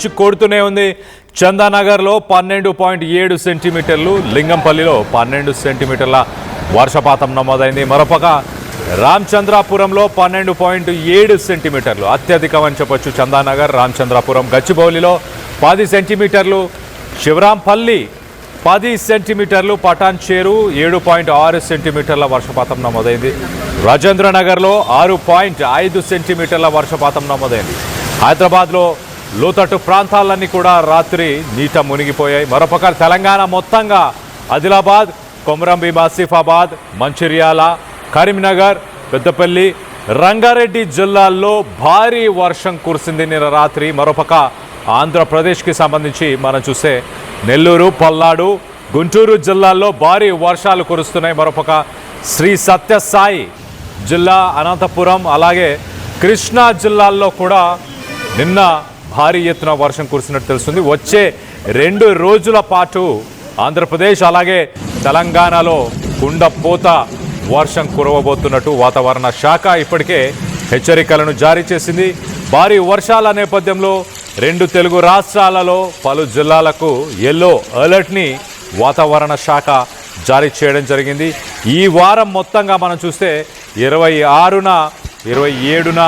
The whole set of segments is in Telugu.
దంచి కొడుతూనే ఉంది. చందానగర్లో 12.7 సెంటీమీటర్లు, లింగంపల్లిలో 12 సెంటీమీటర్ల వర్షపాతం నమోదైంది. మరోపక్క రామచంద్రాపురంలో 12.7 సెంటీమీటర్లు అత్యధికం అని చెప్పొచ్చు. చందానగర్, రామచంద్రాపురం, గచ్చిబౌలిలో 10 సెంటీమీటర్లు, శివరాంపల్లి 10 సెంటీమీటర్లు, పటాన్చేరు 7.6 సెంటీమీటర్ల వర్షపాతం నమోదైంది. రాజేంద్రనగర్లో 6.5 సెంటీమీటర్ల వర్షపాతం నమోదైంది. హైదరాబాద్లో లోతట్టు ప్రాంతాలన్నీ కూడా రాత్రి నీట మునిగిపోయాయి. మరోపక్క తెలంగాణ మొత్తంగా ఆదిలాబాద్, కొమరంభీం, ఆసిఫాబాద్, మంచిర్యాల, కరీంనగర్, పెద్దపల్లి, రంగారెడ్డి జిల్లాల్లో భారీ వర్షం కురిసింది నిన్న రాత్రి. మరోపక్క ఆంధ్రప్రదేశ్కి సంబంధించి మనం చూస్తే నెల్లూరు, పల్నాడు, గుంటూరు జిల్లాల్లో భారీ వర్షాలు కురుస్తున్నాయి. మరోపక్క శ్రీ సత్యసాయి జిల్లా, అనంతపురం, అలాగే కృష్ణా జిల్లాల్లో కూడా నిన్న భారీ ఎత్తున వర్షం కురిసినట్టు తెలుస్తుంది. వచ్చే 2 రోజుల పాటు ఆంధ్రప్రదేశ్ అలాగే తెలంగాణలో కుండపోత వర్షం కురవబోతున్నట్టు వాతావరణ శాఖ ఇప్పటికే హెచ్చరికలను జారీ చేసింది. భారీ వర్షాల నేపథ్యంలో 2 తెలుగు రాష్ట్రాలలో పలు జిల్లాలకు ఎల్లో అలర్ట్ని వాతావరణ శాఖ జారీ చేయడం జరిగింది. ఈ వారం మొత్తంగా మనం చూస్తే 26న, 27న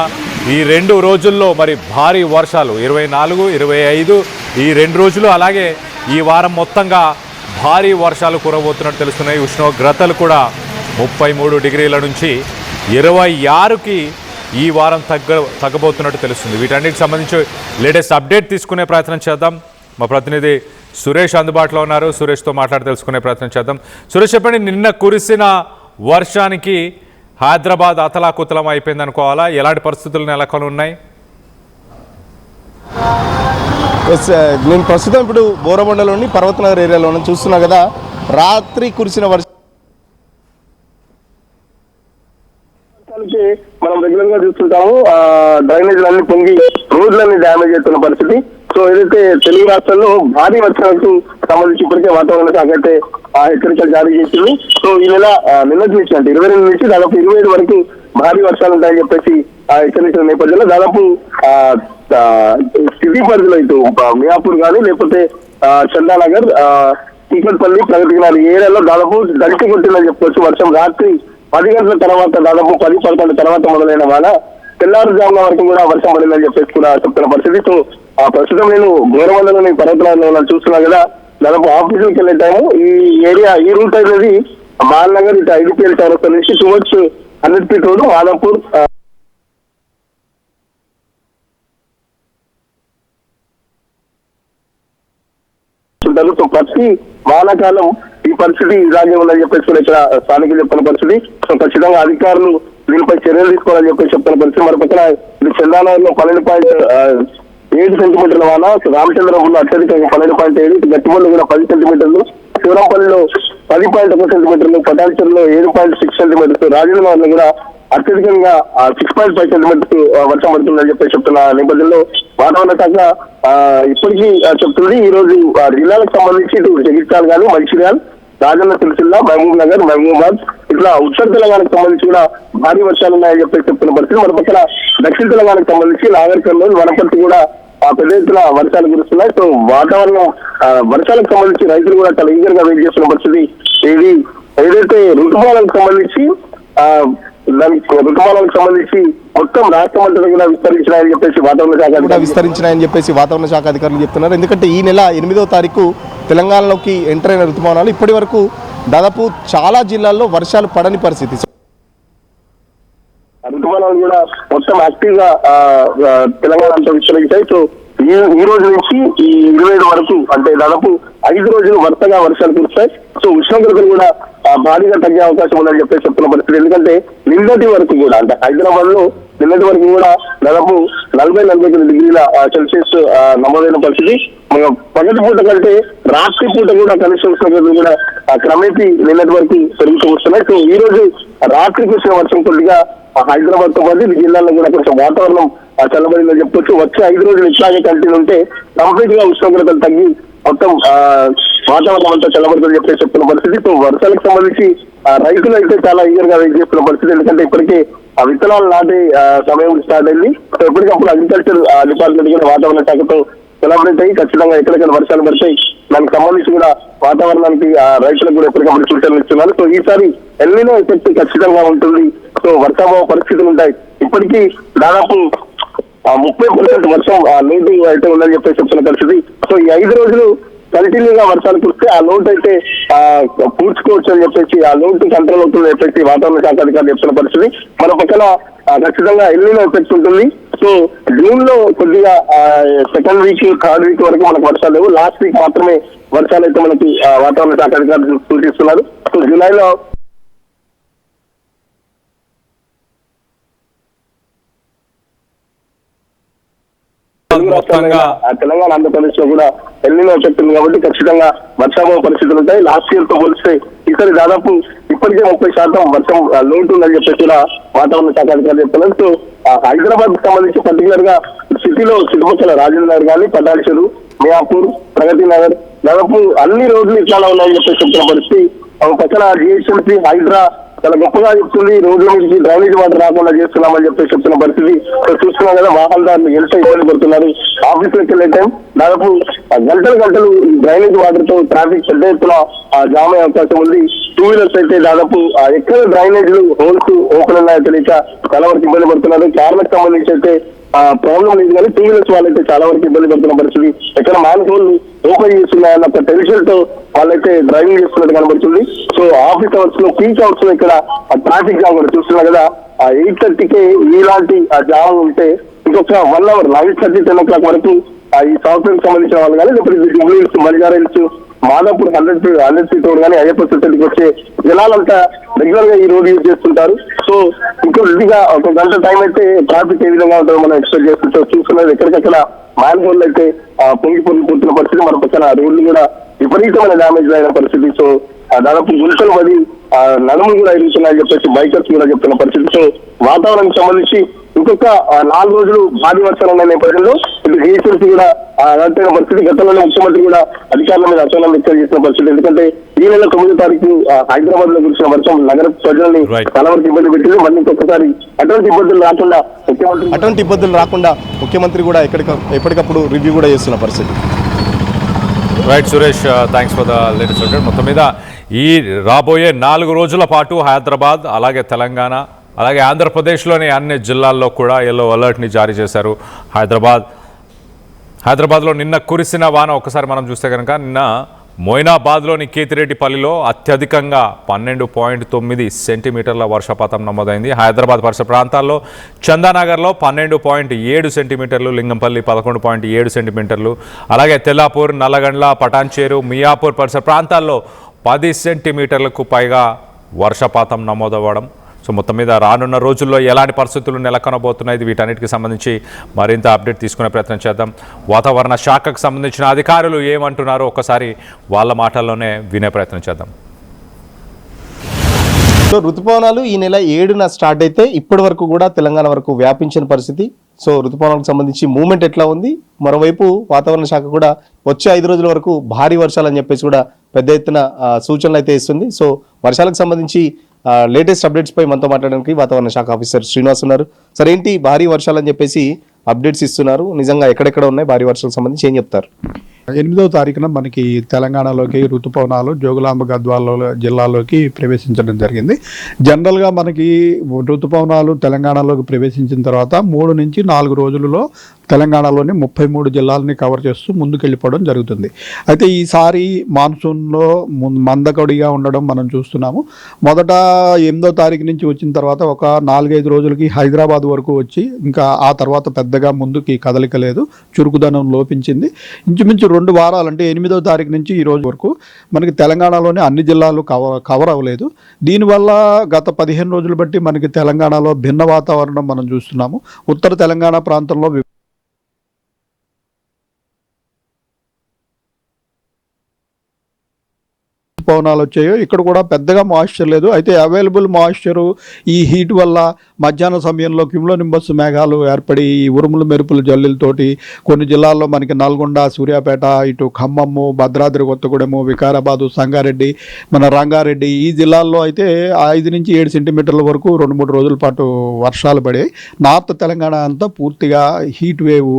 ఈ 2 రోజుల్లో మరి భారీ వర్షాలు, 24, 25 ఈ 2 రోజులు, అలాగే ఈ వారం మొత్తంగా భారీ వర్షాలు కురవబోతున్నట్టు తెలుస్తున్నాయి. ఉష్ణోగ్రతలు కూడా 33 డిగ్రీల నుంచి 26కి ఈ వారం తగ్గబోతున్నట్టు తెలుస్తుంది. వీటన్నిటికి సంబంధించి లేటెస్ట్ అప్డేట్ తీసుకునే ప్రయత్నం చేద్దాం. మా ప్రతినిధి సురేష్ అందుబాటులో ఉన్నారు. సురేష్తో మాట్లాడి తెలుసుకునే ప్రయత్నం చేద్దాం. సురేష్, చెప్పండి, నిన్న కురిసిన వర్షానికి హైదరాబాద్ అతలాకుతలం అయిపోయింది అనుకోవాలా? ఎలాంటి పరిస్థితులు నెలకొని ఉన్నాయి? నేను ప్రస్తుతం ఇప్పుడు బోరబండలోని పర్వతనగర్ ఏరియాలో చూస్తున్నా కదా, రాత్రి కురిసిన వర్షం మనం రెగ్యులర్ గా చూస్తుంటాము. డ్రైనేజీలన్నీ పొంగి రోడ్లన్నీ డ్యామేజ్ అవుతున్న పరిస్థితి. సో ఏదైతే తెలుగు రాష్ట్రాల్లో భారీ వర్షాలకు సంబంధించి ఇప్పటికే వాతావరణ శాఖ అయితే హెచ్చరికలు జారీ చేసింది. సో ఈ నెల నిన్నటి నుంచి అంటే 22 నుంచి దాదాపు 27 వరకు భారీ వర్షాలు ఉంటాయని చెప్పేసి హెచ్చరించిన నేపథ్యంలో దాదాపు సిటీ పరిధిలో ఇటు మియాపూర్ కానీ లేకపోతే చందానగర్, టీకట్పల్లి, ప్రగతి నగర్ ఏరియాలో దాదాపు దంచి కొట్టిందని చెప్పవచ్చు. వర్షం రాత్రి 10 గంటల తర్వాత దాదాపు 10-11 తర్వాత మొదలైన వాన తెల్లారుజామున వరకు కూడా వర్షం పడిందని చెప్పేసి కూడా చెప్తున్న పరిస్థితి. సో ప్రస్తుతం నేను బోరబండలోని పర్వతనగర్లో చూస్తున్నా కదా, దాదాపు ఆఫీసులకు వెళ్ళే టైము ఈ రూట్ అనేది మాల్ నగర్, ఇటు ఐడిపిఎల్ చౌరస్తా నుంచి టువర్డ్స్ 100 ఫీట్ రోడ్ మాదాపూర్ ఉంటారు. సో ప్రతి వానాకాలం ఈ పరిస్థితి ఇలాగే ఉందని చెప్పేసి కూడా ఇక్కడ స్థానికులు చెప్తున్న పరిస్థితి. సో ఖచ్చితంగా అధికారులు దీనిపై చర్యలు తీసుకోవాలని చెప్పేసి చెప్తున్న పరిస్థితి. మరి పక్కన ఇది చందానగర్లో 12.7 సెంటీమీటర్ల వాన, రామచంద్రపురంలో అత్యధికంగా 12.7, గట్టిబౌలిలో కూడా 10 సెంటీమీటర్లు, శివరాంపల్లిలో 10.1 సెంటీమీటర్లు, పటాన్చేరులో 7.6 సెంటీమీటర్లు, రాజేంద్రనగర్లో కూడా అత్యధికంగా 6.5 సెంటీమీటర్స్ వర్షం పడుతుందని చెప్పేసి చెప్తున్న నేపథ్యంలో వాతావరణ శాఖ ఇప్పటికీ చెప్తుంది. ఈ రోజు జిల్లాలకు సంబంధించి ఇటు జగిత్యాల కానీ, మంచిర్యాల, రాజన్న సిరిసిల్ల, మహబూబ్ నగర్, మహబూబాద్ ఇట్లా ఉత్తర తెలంగాణకు సంబంధించి కూడా భారీ వర్షాలు ఉన్నాయని చెప్పేసి చెప్తున్న పరిస్థితి. మన పక్కన దక్షిణ తెలంగాణకు సంబంధించి నాగర్ కర్నూలు, వనపర్తి కూడా పెద్ద ఎత్తున వర్షాలు కురుస్తున్నాయి. సో వాతావరణం వర్షాలకు సంబంధించి రైతులు కూడా చాలా ఈగర్ గా వెయిట్ చేస్తున్న పరిస్థితి. ఇది ఏదైతే ఋతుమాలకు సంబంధించి మొత్తం రాష్ట్రం అంతా కూడా విస్తరించినాయని చెప్పేసి వాతావరణ శాఖ అధికారులు చెప్తున్నారు. ఎందుకంటే ఈ నెల 8వ తారీఖు తెలంగాణలోకి ఎంటర్ అయిన ఋతుమానాలు ఇప్పటి వరకు దాదాపు చాలా జిల్లాల్లో వర్షాలు పడని పరిస్థితి. ఋతుమానాలు కూడా మొత్తం యాక్టివ్ గా తెలంగాణ అంతా విస్తరించాయి. సో ఈ రోజు నుంచి ఈ 27 వరకు అంటే దాదాపు 5 రోజులు వరుసగా వర్షాలు కురుస్తాయి. సో ఉష్ణోగ్రతలు కూడా భారీగా తగ్గే అవకాశం ఉందని చెప్పేసి చెప్తున్న పరిస్థితి. ఎందుకంటే నిన్నటి వరకు కూడా అంటే హైదరాబాద్ లో నిన్నటి వరకు కూడా దాదాపు 40-49 డిగ్రీల సెల్సియస్ నమోదైన పరిస్థితి. పగటి పూట కంటే రాత్రి పూట కూడా కనిష్ట ఉష్ణోగ్రతలు కూడా క్రమేపీ నిన్నటి వరకు పెరుగుతూ వస్తున్నాయి. సో ఈ రోజు రాత్రికి వచ్చిన వర్షం కొద్దిగా హైదరాబాద్ తో పాటు జిల్లాల్లో కూడా కొంచెం వాతావరణం చల్లబడిందని చెప్పొచ్చు. వచ్చే 5 రోజులు ఇట్లాగే కంటిన్యూ ఉంటే కంప్లీట్ గా ఉష్ణోగ్రతలు తగ్గి మొత్తం వాతావరణం అంతా చల్లబడుతుందని చెప్పేసి చెప్తున్న పరిస్థితి. సో వర్షాలకు సంబంధించి రైతులు అయితే చాలా ఈగర్ గా వెయిట్ చేస్తున్న పరిస్థితి. ఎందుకంటే ఇప్పటికే విత్తనాలు నాటే సమయం స్టార్ట్ అయింది. సో ఎప్పటికప్పుడు అగ్రికల్చర్ డిపార్ట్మెంట్ కూడా వాతావరణ శాఖతో సెలబ్రేట్ అయ్యి ఖచ్చితంగా ఎక్కడెక్కడ వర్షాలు పడతాయి దానికి సంబంధించి కూడా వాతావరణానికి రైతులకు కూడా ఎప్పటికప్పుడు సూచనలు ఇస్తున్నారు. సో ఈసారి ఎల్నినో ఎఫెక్ట్ ఖచ్చితంగా ఉంటుంది. సో వర్షాభావ పరిస్థితులు ఉంటాయి. ఇప్పటికీ దాదాపు 30% వర్షం లోటు అయితే ఉందని చెప్పేసి చెప్తున్న పరిస్థితి. సో ఈ 5 రోజులు కంటిన్యూగా వర్షాలు కురిస్తే ఆ లోటు అయితే పూడ్చుకోవచ్చు అని చెప్పేసి, ఆ లోటు కంట్రోల్ అవుతుందని చెప్పేసి వాతావరణ శాఖ అధికారులు చెప్తున్న పరిస్థితి. మన పక్కన ఖచ్చితంగా ఎల్నినో ఎఫెక్ట్ ఉంటుంది. సో జూన్ లో కొద్దిగా సెకండ్ వీక్, థర్డ్ వీక్ వరకు మనకు వర్షాలు లేవు. లాస్ట్ వీక్ మాత్రమే వర్షాలు అయితే మనకి వాతావరణ శాఖ అధికారులు సూచిస్తున్నారు. సో జూలైలో తెలంగాణ, ఆంధ్రప్రదేశ్ లో కూడా ఎల్నినో ఎఫెక్ట్ ఉంది కాబట్టి ఖచ్చితంగా వర్షాభావ పరిస్థితులు ఉంటాయి. లాస్ట్ ఇయర్ తో పోలిస్తే ఈసారి దాదాపు ఇప్పటికే 30% వర్షం లోటు ఉందని చెప్పేసి కూడా వాతావరణ శాఖ అధికారులు చెప్తున్నారు. సో హైదరాబాద్ కు సంబంధించి పర్టికులర్ గా సిటీలో చుట్టుపక్కల రాజేంద్ర నగర్ కానీ, పటాన్ చెరు, మియాపూర్, ప్రగతి నగర్ దాదాపు అన్ని రోడ్లు ఇట్లా ఉన్నాయని చెప్పేసి చెప్తున్న పరిస్థితి. పక్కన జిహెచ్ఎంసీ, హైడ్రా చాలా గొప్పగా చెప్తుంది, రోడ్ల నుంచి డ్రైనేజ్ వాటర్ రాకుండా చేస్తున్నామని చెప్పి చెప్తున్న పరిస్థితి. చూస్తున్నాం కదా, వాహనదారులు ఎంత ఇబ్బంది పడుతున్నారు. ఆఫీసులకు వెళ్ళే టైం దాదాపు గంటలు డ్రైనేజ్ వాటర్ తో ట్రాఫిక్ పెద్ద ఎత్తున జామ్ అయ్యే అవకాశం ఉంది. 2 వీలర్స్ అయితే దాదాపు ఎక్కడ డ్రైనేజ్లు హోల్స్ ఓపెన్ ఉన్నాయో తెలియక చాలా వరకు ఇబ్బంది పడుతున్నారు. కార్లకు సంబంధించి అయితే ప్రాబ్లం లేదు కానీ 2 వీలర్స్ వాళ్ళైతే చాలా వరకు ఇబ్బంది పడుతున్న పరిస్థితి. ఎక్కడ మ్యాన్హోల్ ఓపెన్ చేస్తున్నాయన్న ఒక టెన్షన్ తో వాళ్ళైతే డ్రైవింగ్ చేస్తున్నట్టు కనబడుతుంది. సో ఆఫీస్ అవర్స్ లో, పీక్ అవర్స్ లో ఇక్కడ ట్రాఫిక్ జామ్ కూడా చూస్తున్నాం కదా. 8:30కే ఇలాంటి జామ్ ఉంటే ఇంకొక 1 అవర్ 9:30, 10 o'clock వరకు ఈ సాఫ్ట్వేర్ సంబంధించిన వాళ్ళు కానీ, లేకపోతే మలిగార హిల్స్, మాదాపూర్ 100 ఫీట్ రోడ్ కానీ, అయ్యప్ప సొసైటీకి వచ్చే జనాలంతా రెగ్యులర్ గా ఈ రోడ్ యూజ్ చేస్తుంటారు. సో ఇంకొద్దిగా ఒక గంట టైం అయితే ట్రాఫిక్ ఏ విధంగా ఉంటుందో మనం ఎక్స్పెక్ట్ చేస్తుంటాం. చూస్తున్నది ఎక్కడికక్కడ మ్యాన్ అయితే పొంగిపోతున్న పరిస్థితి. మన పక్కన రోడ్లు కూడా విపరీతమైన డ్యామేజ్ అయిన పరిస్థితి. సో దాదాపు గుంటలు పడి నడుములు కూడా ఎదుగుతున్నాయని చెప్పేసి బైకర్స్ కూడా చెప్తున్న పరిస్థితి. సో వాతావరణానికి సంబంధించి ఇంకొక 4 రోజులు భారీ వర్షాలు ఉన్న నేపథ్యంలో ఇటు జిహెచ్ఎంసీ కూడా అలాంటి పరిస్థితి. గతంలోనే ముఖ్యమంత్రి కూడా అధికారుల మీద అసహనం వ్యక్తం చేసిన పరిస్థితి. ఎందుకంటే ఈ నెల 9వ తారీఖు హైదరాబాద్ లో కురిసిన వర్షం నగర ప్రజల్ని చాలా వరకు ఇబ్బంది పెట్టింది. మళ్ళీ ఇంకొకసారి అటువంటి ఇబ్బందులు రాకుండా ముఖ్యమంత్రి కూడా ఎప్పటికప్పుడు రివ్యూ కూడా చేస్తున్న పరిస్థితి. Right Suresh, thanks for the latest update. మొత్తం మీద ఈ రాబోయే 4 రోజుల పాటు హైదరాబాద్, అలాగే తెలంగాణ, అలాగే ఆంధ్రప్రదేశ్లోని అన్ని జిల్లాల్లో కూడా ఎల్లో అలర్ట్ని జారీ చేశారు. హైదరాబాద్లో నిన్న కురిసిన వాన ఒకసారి మనం చూస్తే కనుక నిన్న మొయినాబాద్లోని కేతిరెడ్డిపల్లిలో అత్యధికంగా 12.9 సెంటీమీటర్ల వర్షపాతం నమోదైంది. హైదరాబాద్ పరిసర ప్రాంతాల్లో చందానగర్లో 12.7 సెంటీమీటర్లు, లింగంపల్లి 11.7 సెంటీమీటర్లు, అలాగే తెల్లాపూర్, నల్లగండ్ల, పటాన్చేరు, మియాపూర్ పరిసర ప్రాంతాల్లో 10 సెంటీమీటర్లకు పైగా వర్షపాతం నమోదవ్వడం. సో మొత్తం మీద రానున్న రోజుల్లో ఎలాంటి పరిస్థితులు నెలకొనబోతున్నాయి, వీటన్నిటికి సంబంధించి మరింత అప్డేట్ తీసుకునే ప్రయత్నం చేద్దాం. వాతావరణ శాఖకు సంబంధించిన అధికారులు ఏమంటున్నారో ఒక్కసారి వాళ్ళ మాటల్లోనే వినే ప్రయత్నం చేద్దాం. సో ఋతుపవనాలు ఈ నెల 7న స్టార్ట్ అయితే ఇప్పటి వరకు కూడా తెలంగాణ వరకు వ్యాపించిన పరిస్థితి. సో ఋతుపవనాలకు సంబంధించి మూవ్మెంట్ ఎట్లా ఉంది, మరోవైపు వాతావరణ శాఖ కూడా వచ్చే 5 రోజుల వరకు భారీ వర్షాలు అని చెప్పేసి కూడా పెద్ద ఎత్తున సూచనలు అయితే ఇస్తుంది. సో వర్షాలకు సంబంధించి లేటెస్ట్ అప్డేట్స్ పై మనతో మాట్లాడడానికి వాతావరణ శాఖ ఆఫీసర్ శ్రీనివాస్ ఉన్నారు. సరే, ఏంటి భారీ వర్షాలు అని చెప్పేసి అప్డేట్స్ ఇస్తున్నారు, నిజంగా ఎక్కడెక్కడ ఉన్నాయి భారీ వర్షాలకు సంబంధించి ఏం చెప్తారు? 8వ తారీఖున మనకి తెలంగాణలోకి ఋతుపవనాలు జోగులాంబ గద్వాల జిల్లాలోకి ప్రవేశించడం జరిగింది. జనరల్గా మనకి ఋతుపవనాలు తెలంగాణలోకి ప్రవేశించిన తర్వాత 3 నుంచి 4 రోజులలో తెలంగాణలోని 33 జిల్లాలని కవర్ చేస్తూ ముందుకెళ్ళిపోవడం జరుగుతుంది. అయితే ఈసారి మాన్సూన్లో మందకొడిగా ఉండడం మనం చూస్తున్నాము. మొదట 8వ తారీఖు నుంచి వచ్చిన తర్వాత ఒక 4-5 రోజులకి హైదరాబాద్ వరకు వచ్చి ఇంకా ఆ తర్వాత పెద్దగా ముందుకి కదలిక లేదు, చురుకుదనం లోపించింది. ఇంచుమించు 2 వారాలు అంటే 8వ తారీఖు నుంచి ఈ రోజు వరకు మనకి తెలంగాణలోని అన్ని జిల్లాలు కవర్ అవ్వలేదు. దీనివల్ల గత 15 రోజులు బట్టి మనకి తెలంగాణలో భిన్న వాతావరణం మనం చూస్తున్నాము. ఉత్తర తెలంగాణ ప్రాంతంలో ఋతుపవనాలు వచ్చాయో ఇక్కడ కూడా పెద్దగా మాయిశ్చర్ లేదు. అయితే అవైలబుల్ మాయిశ్చరు ఈ హీట్ వల్ల మధ్యాహ్న సమయంలో క్యూములోనింబస్ మేఘాలు ఏర్పడి ఈ ఉరుములు మెరుపులు జల్లులతోటి కొన్ని జిల్లాల్లో మనకి నల్గొండ, సూర్యాపేట, ఇటు ఖమ్మము, భద్రాద్రి కొత్తగూడెము, వికారాబాదు, సంగారెడ్డి, మన రంగారెడ్డి ఈ జిల్లాల్లో అయితే 5 నుంచి 7 సెంటీమీటర్ల వరకు 2-3 రోజుల పాటు వర్షాలు పడాయి. నార్త్ తెలంగాణ అంతా పూర్తిగా హీట్ వేవ్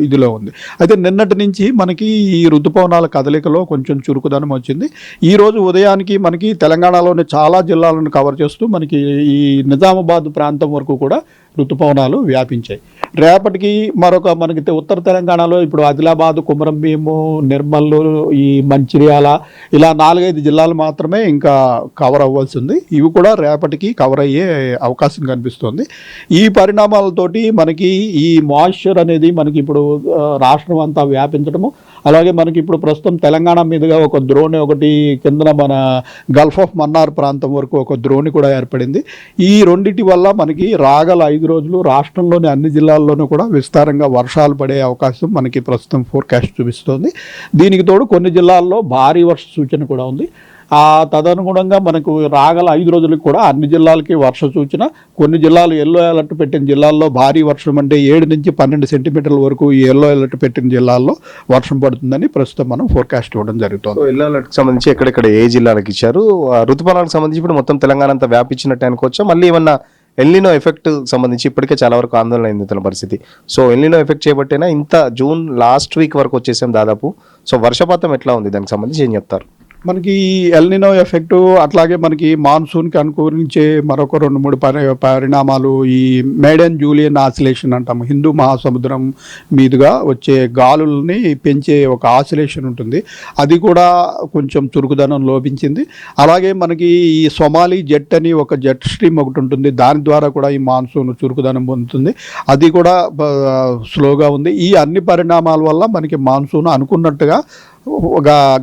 ఇదిలో ఉంది. అయితే నిన్నటి నుంచి మనకి ఈ ఋతుపవనాల కదలికలో కొంచెం చురుకుదనం వచ్చింది. ఈ రోజు ఉదయానికి మనకి తెలంగాణలోని చాలా జిల్లాలను కవర్ చేస్తూ మనకి ఈ నిజామాబాద్ ప్రాంతం వరకు కూడా ఋతుపవనాలు వ్యాపించాయి. రేపటికి మనకి ఉత్తర తెలంగాణలో ఇప్పుడు ఆదిలాబాద్, కుమరంభీము, నిర్మల్, ఈ మంచిర్యాల ఇలా 4-5 జిల్లాలు మాత్రమే ఇంకా కవర్ అవ్వాల్సి ఉంది. ఇవి కూడా రేపటికి కవర్ అయ్యే అవకాశం కనిపిస్తుంది. ఈ పరిణామాలతోటి మనకి ఈ మాయిశ్చర్ అనేది మనకి ఇప్పుడు రాష్ట్రం అంతా వ్యాపించడము, అలాగే మనకి ఇప్పుడు ప్రస్తుతం తెలంగాణ మీదుగా ఒక ద్రోణి ఒకటి కిందన మన గల్ఫ్ ఆఫ్ మన్నార్ ప్రాంతం వరకు ఒక ద్రోణి కూడా ఏర్పడింది. ఈ రెండిటి వల్ల మనకి రాగల 5 రోజులు రాష్ట్రంలోని అన్ని జిల్లాల్లోనూ కూడా విస్తారంగా వర్షాలు పడే అవకాశం మనకి ప్రస్తుతం ఫోర్కాస్ట్ చూపిస్తోంది. దీనికి తోడు కొన్ని జిల్లాల్లో భారీ వర్ష సూచన కూడా ఉంది. తదనుగుణంగా మనకు రాగల 5 రోజులకు కూడా అన్ని జిల్లాలకి వర్ష సూచన. కొన్ని జిల్లాలు ఎల్లో అలర్ట్ పెట్టిన జిల్లాల్లో భారీ వర్షం అంటే 7 నుంచి 12 సెంటీమీటర్ల వరకు ఈ ఎల్లో అలర్ట్ పెట్టిన జిల్లాల్లో వర్షం పడుతుందని ప్రస్తుతం మనం ఫోర్కాస్ట్ ఇవ్వడం జరుగుతుంది. ఎల్లో అలర్ట్కి సంబంధించి ఎక్కడెక్కడ ఏ జిల్లాలకు ఇచ్చారు? ఋతుపవనాలకు సంబంధించి ఇప్పుడు మొత్తం తెలంగాణ అంతా వ్యాపించినట్టు అనుకోవచ్చా? మళ్ళీ ఏమన్నా ఎల్నినో ఎఫెక్ట్ సంబంధించి ఇప్పటికే చాలా వరకు ఆందోళన అయింది తన పరిస్థితి. సో ఎల్నినో ఎఫెక్ట్ చేయబట్టేనా ఇంత జూన్ లాస్ట్ వీక్ వరకు వచ్చేసాం దాదాపు. సో వర్షపాతం ఎట్లా ఉంది దానికి సంబంధించి ఏం చెప్తారు? మనకి ఎల్నినో ఎఫెక్టు, అట్లాగే మనకి మాన్సూన్కి అనుకూలించే మరొక 2-3 పరిణామాలు ఈ మేడన్ జూలియన్ ఆసిలేషన్ అంటాము. హిందూ మహాసముద్రం మీదుగా వచ్చే గాలుల్ని పెంచే ఒక ఆసిలేషన్ ఉంటుంది, అది కూడా కొంచెం చురుకుదనం లోపించింది. అలాగే మనకి ఈ సొమాలి జెట్ అని ఒక జెట్ స్ట్రీమ్ ఒకటి ఉంటుంది, దాని ద్వారా కూడా ఈ మాన్సూన్ చురుకుదనం పొందుతుంది, అది కూడా స్లోగా ఉంది. ఈ అన్ని పరిణామాల వల్ల మనకి మాన్సూన్ అనుకున్నట్టుగా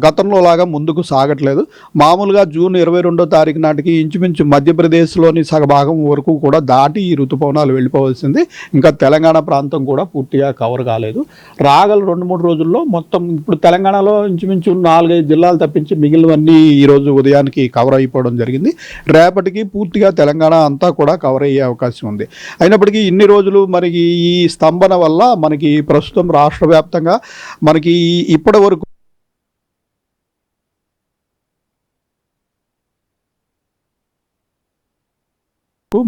గతంలో లాగా ముందుకు సాగట్లేదు. మామూలుగా జూన్ 22వ తారీఖు నాటికి ఇంచుమించు మధ్యప్రదేశ్లోని సగభాగం వరకు కూడా దాటి ఈ ఋతుపవనాలు వెళ్ళిపోవాల్సింది. ఇంకా తెలంగాణ ప్రాంతం కూడా పూర్తిగా కవర్ కాలేదు. రాగల 2-3 రోజుల్లో మొత్తం ఇప్పుడు తెలంగాణలో ఇంచుమించు 4-5 జిల్లాలు తప్పించి మిగిలినవన్నీ ఈరోజు ఉదయానికి కవర్ అయిపోవడం జరిగింది. రేపటికి పూర్తిగా తెలంగాణ అంతా కూడా కవర్ అయ్యే అవకాశం ఉంది. అయినప్పటికీ ఇన్ని రోజులు మనకి ఈ స్తంభన వల్ల మనకి ప్రస్తుతం రాష్ట్ర వ్యాప్తంగా మనకి ఇప్పటి వరకు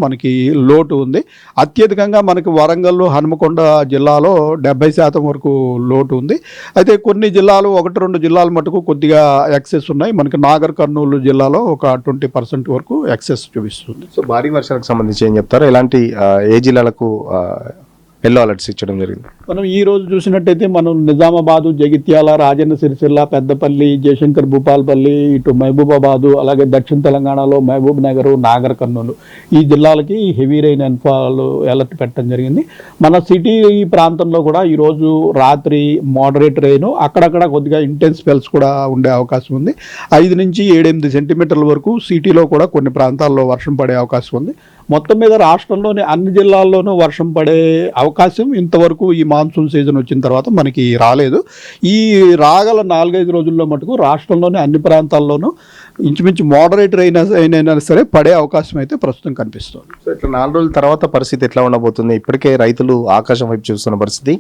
మనకి లోటు ఉంది. అత్యధికంగా మనకి వరంగల్, హనుమకొండ జిల్లాలో 70% వరకు లోటు ఉంది. అయితే కొన్ని జిల్లాలు 1-2 జిల్లాలు మటుకు కొద్దిగా ఎక్సెస్ ఉన్నాయి. మనకి నాగర్ కర్నూలు జిల్లాలో ఒక 20% వరకు ఎక్సెస్ చూపిస్తుంది. సో భారీ వర్షాలకు సంబంధించి ఏం చెప్తారు? ఎలాంటి ఏ జిల్లాలకు ఎల్లో అలర్ట్స్ ఇచ్చడం జరిగింది? మనం ఈ రోజు చూసినట్టయితే మనం నిజామాబాదు, జగిత్యాల, రాజన్న సిరిసిల్ల, పెద్దపల్లి, జయశంకర్ భూపాలపల్లి, ఇటు మహబూబాబాదు, అలాగే దక్షిణ తెలంగాణలో మహబూబ్ నగర్, నాగర్ కర్నూలు ఈ జిల్లాలకి హెవీ రైన్ ఎన్ఫాల్ అలర్ట్ పెట్టడం జరిగింది. మన సిటీ ఈ ప్రాంతంలో కూడా ఈరోజు రాత్రి మోడరేట్ రైన్, అక్కడక్కడ కొద్దిగా ఇంటెన్స్ స్పెల్స్ కూడా ఉండే అవకాశం ఉంది. 5 నుంచి 7-8 సెంటీమీటర్ల వరకు సిటీలో కూడా కొన్ని ప్రాంతాల్లో వర్షం పడే అవకాశం ఉంది. మొత్తం మీద రాష్ట్రంలోని అన్ని జిల్లాల్లోనూ వర్షం పడే అవకాశం ఇంతవరకు ఈ మాన్సూన్ సీజన్ వచ్చిన తర్వాత మనకి రాలేదు. ఈ రాగల 4-5 రోజుల్లో మటుకు రాష్ట్రంలోని అన్ని ప్రాంతాల్లోనూ ఇంచుమించు మోడరేట్ అయినా సరే పడే అవకాశం అయితే ప్రస్తుతం కనిపిస్తుంది. సో ఇట్లా 4 రోజుల తర్వాత పరిస్థితి ఎట్లా ఉండబోతుంది? ఇప్పటికే రైతులు ఆకాశం వైపు చూస్తున్న పరిస్థితి,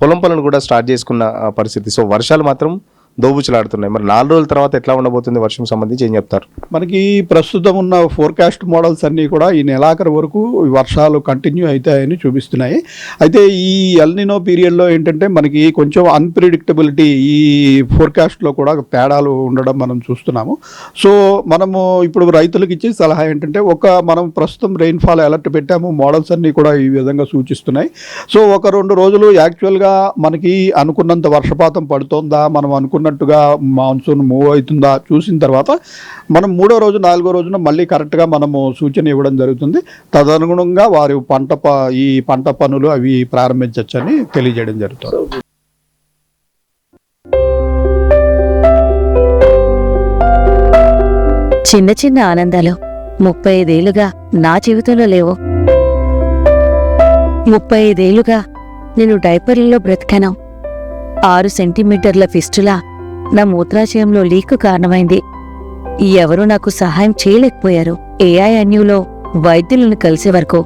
పొలం పనులు కూడా స్టార్ట్ చేసుకున్న పరిస్థితి. సో వర్షాలు మాత్రం దోబుచులాడుతున్నాయి. మరి 4 రోజుల తర్వాత ఎట్లా ఉండబోతుంది వర్షం సంబంధించి ఏం చెప్తారు? మనకి ప్రస్తుతం ఉన్న ఫోర్కాస్ట్ మోడల్స్ అన్నీ కూడా ఈ నెలాఖరు వరకు వర్షాలు కంటిన్యూ అవుతాయని చూపిస్తున్నాయి. అయితే ఈ ఎల్నినో పీరియడ్లో ఏంటంటే మనకి కొంచెం అన్ప్రిడిక్టబిలిటీ ఈ ఫోర్కాస్ట్లో కూడా తేడాలు ఉండడం మనం చూస్తున్నాము. సో మనము ఇప్పుడు రైతులకు ఇచ్చే సలహా ఏంటంటే మనం ప్రస్తుతం రెయిన్ఫాల్ అలర్ట్ పెట్టాము, మోడల్స్ అన్నీ కూడా ఈ విధంగా సూచిస్తున్నాయి. సో 1-2 రోజులు యాక్చువల్గా మనకి అనుకున్నంత వర్షపాతం పడుతుందా, మనం అనుకున్నట్టుగా మాన్సూన్ మూవ్ అవుతుందా చూసిన తర్వాత మనం 3వ రోజు 4వ రోజున మళ్ళీ కరెక్ట్గా మనము సూచన ఇవ్వడం జరుగుతుంది. తదనుగుణంగా వారి ఈ పంట పనులు అవి ప్రారంభించవచ్చని తెలియజేయడం జరుగుతుంది. చిన్న చిన్న ఆనందాలు 35 ఏళ్లుగా నా జీవితంలో లేవు. 35 ఏళ్లుగా నేను డైపర్లలో బ్రతికాను. 6 సెంటీమీటర్ల ఫిస్టులా నా మూత్రాశయంలో లీకు కారణమైంది. ఎవరూ నాకు సహాయం చేయలేకపోయారు. AINUలో వైద్యులను కలిసే వరకు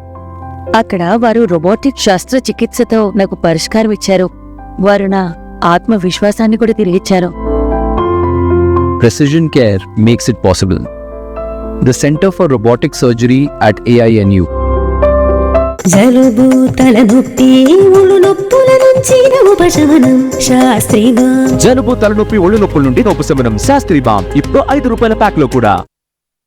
అక్కడ వారు రోబోటిక్ శస్త్రచికిత్సతో నాకు పరిష్కారం ఇచ్చారు. వారు నా ఆత్మవిశ్వాసాన్ని కూడా తిరిగిచ్చారు. Precision Care makes it possible. The Center for Robotic Surgery at AINU. జలుబు తలనొప్పి ఒళ్ళు నొప్పుల నుంచి ఉపశమనం శాస్త్రీవా. జలుబు తలనొప్పి ఒళ్ళు నొప్పుల నుండి ఉపశమనం శాస్త్రీ బామ్ ఇప్పుడు 5 రూపాయల ప్యాక్ లో కూడా.